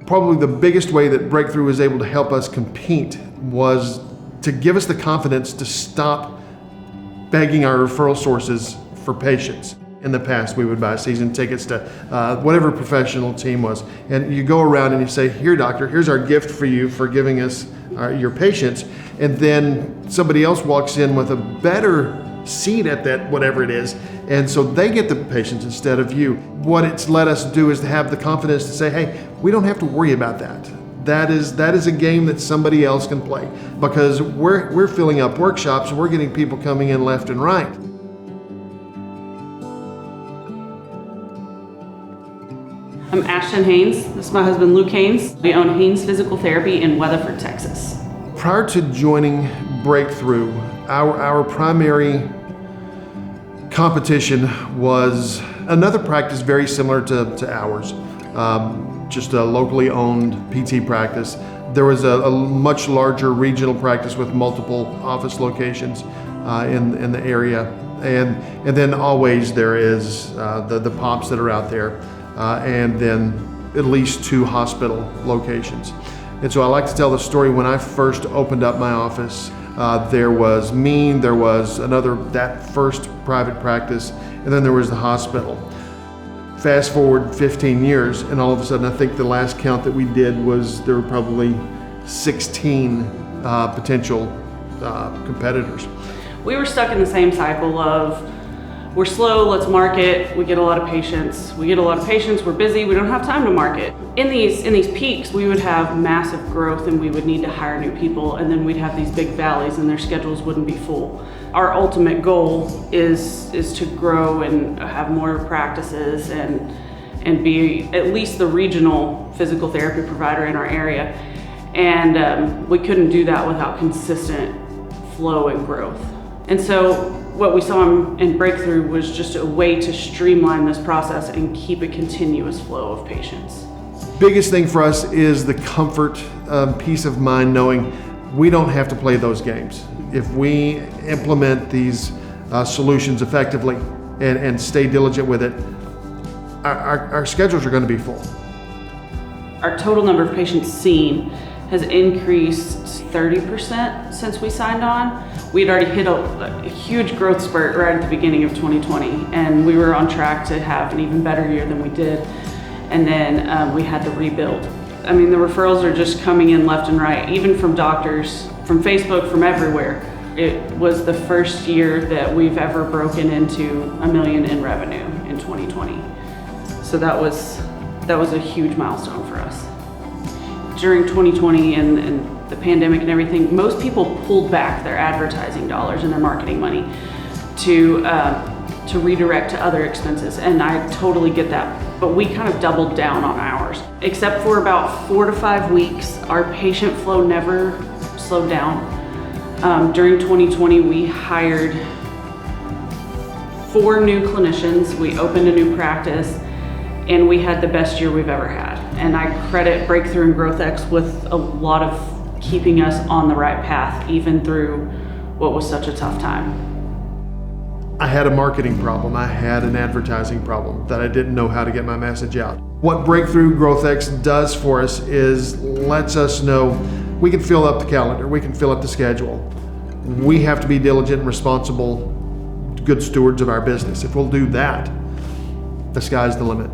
Probably the biggest way that Breakthrough was able to help us compete was to give us the confidence to stop begging our referral sources for patients. In the past, we would buy season tickets to whatever professional team was. And you go around and you say, here, doctor, here's our gift for you for giving us your patients. And then somebody else walks in with a better seat at that, whatever it is. And so they get the patients instead of you. What it's let us do is to have the confidence to say, hey, we don't have to worry about that. That is a game that somebody else can play, because we're filling up workshops and we're getting people coming in left and right. I'm Ashton Haynes. This is my husband, Luke Haynes. We own Haynes Physical Therapy in Weatherford, Texas. Prior to joining Breakthrough, our primary competition was another practice very similar to ours, just a locally owned PT practice. There was a much larger regional practice with multiple office locations in the area, and then always there is the pops that are out there. And then at least 2 hospital locations. And so I like to tell the story. When I first opened up my office, there was me, there was that first private practice, and then there was the hospital. Fast forward 15 years, and all of a sudden I think the last count that we did was there were probably 16 potential competitors. We were stuck in the same cycle of, we're slow, let's market, we get a lot of patients. We get a lot of patients, we're busy, we don't have time to market. In these peaks, we would have massive growth and we would need to hire new people, and then we'd have these big valleys and their schedules wouldn't be full. Our ultimate goal is to grow and have more practices and be at least the regional physical therapy provider in our area. And we couldn't do that without consistent flow and growth. And so what we saw in Breakthrough was just a way to streamline this process and keep a continuous flow of patients. Biggest thing for us is the comfort, peace of mind, knowing we don't have to play those games. If we implement these solutions effectively and stay diligent with it, our schedules are going to be full. Our total number of patients seen has increased 30% since we signed on. We'd already hit a huge growth spurt right at the beginning of 2020, and we were on track to have an even better year than we did. And then we had the rebuild. I mean, the referrals are just coming in left and right, even from doctors, from Facebook, from everywhere. It was the first year that we've ever broken into $1 million in revenue in 2020. So that was a huge milestone for us. During 2020 and the pandemic and everything, most people pulled back their advertising dollars and their marketing money to redirect to other expenses, and I totally get that. But we kind of doubled down on ours. Except for about 4 to 5 weeks, our patient flow never slowed down. During 2020, we hired 4 new clinicians, we opened a new practice, and we had the best year we've ever had. And I credit Breakthrough and GrowthX with a lot of keeping us on the right path, even through what was such a tough time. I had a marketing problem. I had an advertising problem that I didn't know how to get my message out. What Breakthrough GrowthX does for us is lets us know we can fill up the calendar, we can fill up the schedule. We have to be diligent and responsible, good stewards of our business. If we'll do that, the sky's the limit.